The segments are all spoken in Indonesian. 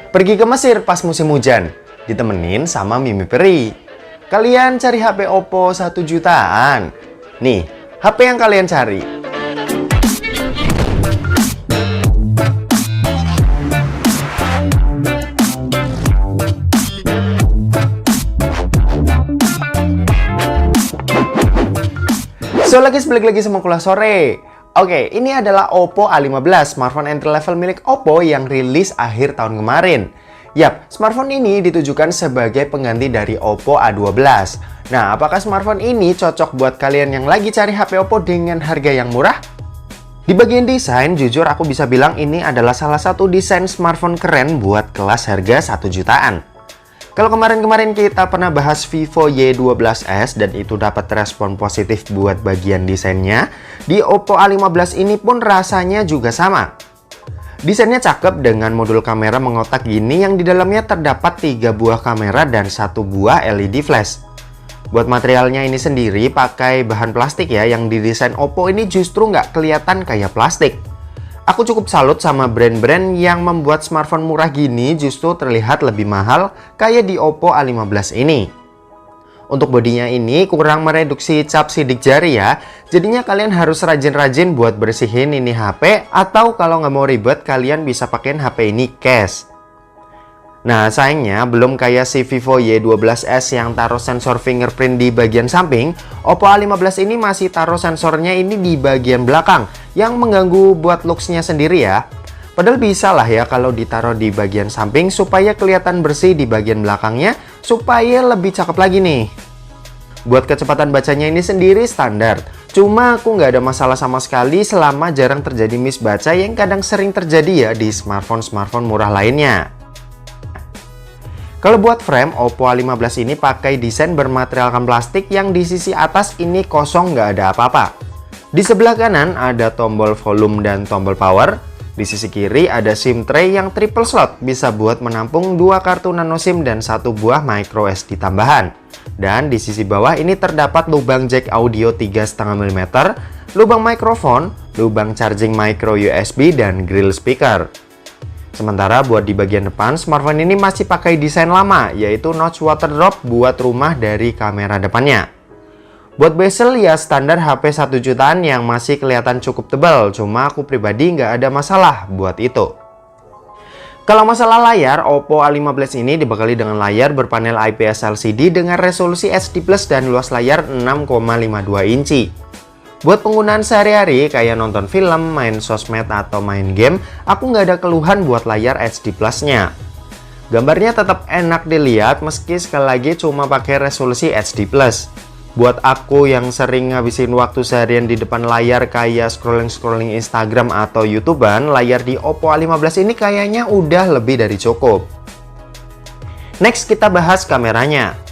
Pergi ke Mesir pas musim hujan, ditemenin sama Mimi Peri. Kalian cari HP Oppo 1 jutaan. Nih, HP yang kalian cari. So, balik lagi sama Kulas Sore. Oke, ini adalah Oppo A15, smartphone entry level milik Oppo yang rilis akhir tahun kemarin. Yap, smartphone ini ditujukan sebagai pengganti dari Oppo A12. Nah, apakah smartphone ini cocok buat kalian yang lagi cari HP Oppo dengan harga yang murah? Di bagian desain, jujur aku bisa bilang ini adalah salah satu desain smartphone keren buat kelas harga 1 jutaan. Kalau kemarin-kemarin kita pernah bahas Vivo Y12s dan itu dapat respon positif buat bagian desainnya, di Oppo A15 ini pun rasanya juga sama. Desainnya cakep dengan modul kamera mengotak gini yang di dalamnya terdapat 3 buah kamera dan 1 buah LED flash. Buat materialnya ini sendiri pakai bahan plastik ya, yang didesain Oppo ini justru nggak kelihatan kayak plastik. Aku cukup salut sama brand-brand yang membuat smartphone murah gini justru terlihat lebih mahal kayak di Oppo A15 ini. Untuk bodinya ini kurang mereduksi cap sidik jari ya, jadinya kalian harus rajin-rajin buat bersihin ini HP, atau kalau nggak mau ribet kalian bisa pakein HP ini case. Nah, sayangnya belum kayak si Vivo Y12s yang taruh sensor fingerprint di bagian samping, Oppo A15 ini masih taruh sensornya ini di bagian belakang yang mengganggu buat looks-nya sendiri ya. Padahal bisa lah ya kalau ditaruh di bagian samping supaya kelihatan bersih di bagian belakangnya, supaya lebih cakep lagi nih. Buat kecepatan bacanya ini sendiri standar, cuma aku nggak ada masalah sama sekali selama jarang terjadi miss baca yang kadang sering terjadi ya di smartphone-smartphone murah lainnya. Kalau buat frame, Oppo A15 ini pakai desain bermaterialkan plastik yang di sisi atas ini kosong, nggak ada apa-apa. Di sebelah kanan ada tombol volume dan tombol power. Di sisi kiri ada SIM tray yang triple slot, bisa buat menampung 2 kartu nano SIM dan 1 buah micro SD tambahan. Dan di sisi bawah ini terdapat lubang jack audio 3,5 mm, lubang mikrofon, lubang charging micro USB, dan grill speaker. Sementara buat di bagian depan, smartphone ini masih pakai desain lama, yaitu notch water drop buat rumah dari kamera depannya. Buat bezel ya standar HP 1 jutaan yang masih kelihatan cukup tebal, cuma aku pribadi nggak ada masalah buat itu. Kalau masalah layar, Oppo A15 ini dibekali dengan layar berpanel IPS LCD dengan resolusi HD+ dan luas layar 6,52 inci. Buat penggunaan sehari-hari kayak nonton film, main sosmed, atau main game, aku nggak ada keluhan buat layar HD Plus-nya. Gambarnya tetap enak dilihat meski sekali lagi cuma pakai resolusi HD+. Buat aku yang sering ngabisin waktu seharian di depan layar kayak scrolling-scrolling Instagram atau YouTubean, layar di Oppo A15 ini kayaknya udah lebih dari cukup. Next kita bahas kameranya.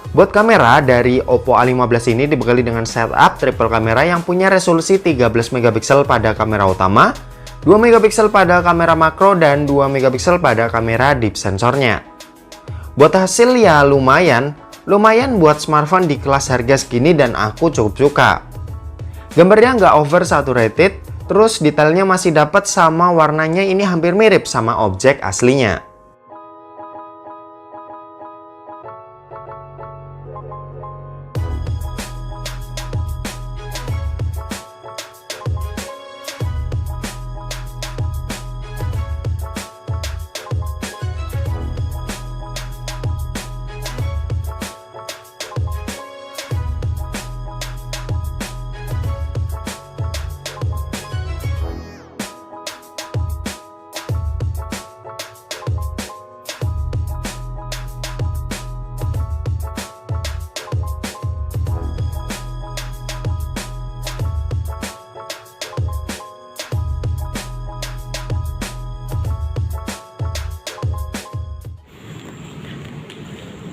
Buat kamera dari Oppo A15 ini dibekali dengan setup triple kamera yang punya resolusi 13 MP pada kamera utama, 2 MP pada kamera makro, dan 2 MP pada kamera deep sensornya. Buat hasil ya lumayan buat smartphone di kelas harga segini dan aku cukup suka. Gambarnya nggak over saturated, terus detailnya masih dapat sama warnanya ini hampir mirip sama objek aslinya.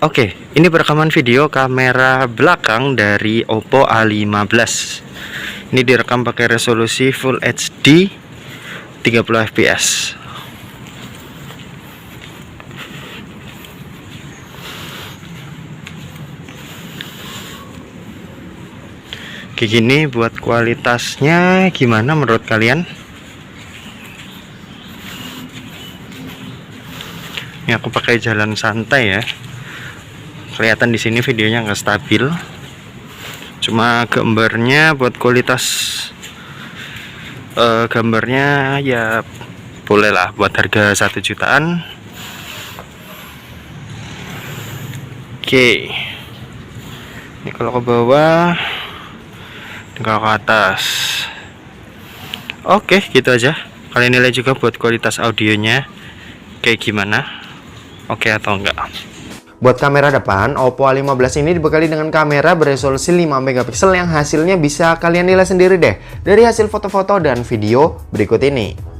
Oke, ini perekaman video kamera belakang dari Oppo A15. Ini direkam pakai resolusi Full HD 30 fps. Kayak gini buat kualitasnya gimana menurut kalian? Ini aku pakai jalan santai ya. Kelihatan di sini videonya nggak stabil. Cuma gambarnya buat kualitas gambarnya ya boleh lah buat harga 1 jutaan. Oke. Ini kalau ke bawah, ini kalau ke atas. Oke, gitu aja. Kalian nilai juga buat kualitas audionya kayak gimana. Oke atau enggak. Buat kamera depan, Oppo A15 ini dibekali dengan kamera beresolusi 5 megapiksel yang hasilnya bisa kalian nilai sendiri deh dari hasil foto-foto dan video berikut ini.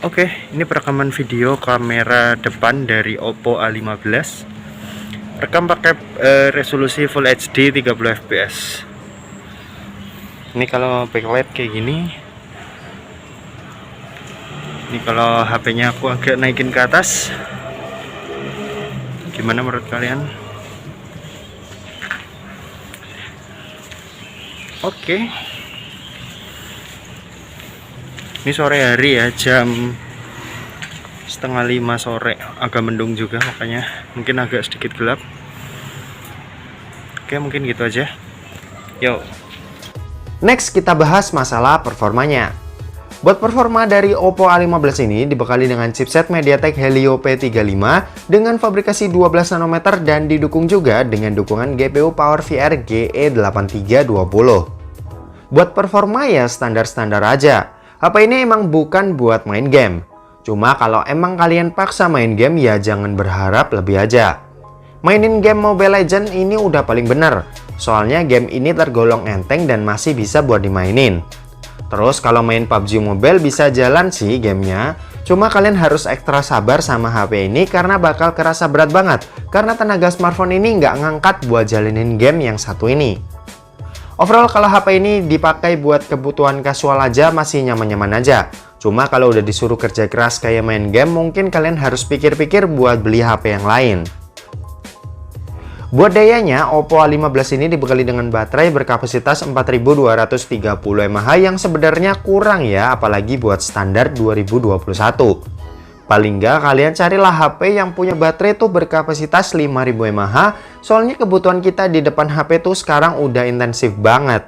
Oke, ini perekaman video kamera depan dari Oppo A15. Rekam pakai resolusi Full HD 30 fps. Ini kalau backlight kayak gini. Ini kalau HP-nya aku agak naikin ke atas. Gimana menurut kalian? Oke. Ini sore hari ya, jam 4:30 sore, agak mendung juga makanya mungkin agak sedikit gelap. Oke, mungkin gitu aja. Yo. Next kita bahas masalah performanya. Buat performa dari Oppo A15 ini dibekali dengan chipset MediaTek Helio P35 dengan fabrikasi 12 nanometer dan didukung juga dengan dukungan GPU PowerVR GE8320. Buat performa ya standar-standar aja. HP ini emang bukan buat main game. Cuma kalau emang kalian paksa main game ya jangan berharap lebih aja. Mainin game Mobile Legends ini udah paling bener. Soalnya game ini tergolong enteng dan masih bisa buat dimainin. Terus kalau main PUBG Mobile bisa jalan sih gamenya. Cuma kalian harus ekstra sabar sama HP ini karena bakal kerasa berat banget. Karena tenaga smartphone ini nggak ngangkat buat jalanin game yang satu ini. Overall kalau HP ini dipakai buat kebutuhan casual aja masih nyaman-nyaman aja. Cuma kalau udah disuruh kerja keras kayak main game mungkin kalian harus pikir-pikir buat beli HP yang lain. Buat dayanya, Oppo A15 ini dibekali dengan baterai berkapasitas 4230 mAh yang sebenarnya kurang ya, apalagi buat standar 2021. Paling nggak kalian carilah HP yang punya baterai tuh berkapasitas 5000 mAh, soalnya kebutuhan kita di depan HP tuh sekarang udah intensif banget.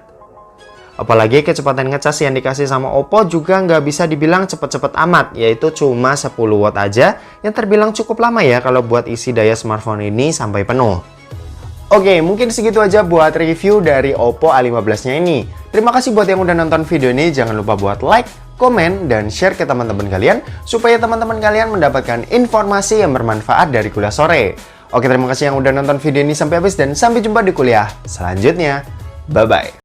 Apalagi kecepatan ngecas yang dikasih sama Oppo juga nggak bisa dibilang cepet-cepet amat, yaitu cuma 10 watt aja, yang terbilang cukup lama ya kalau buat isi daya smartphone ini sampai penuh. Oke, mungkin segitu aja buat review dari Oppo A15-nya ini. Terima kasih buat yang udah nonton video ini, jangan lupa buat like, komen, dan share ke teman-teman kalian supaya teman-teman kalian mendapatkan informasi yang bermanfaat dari kuliah sore. Oke, terima kasih yang udah nonton video ini sampai habis dan sampai jumpa di kuliah selanjutnya. Bye-bye.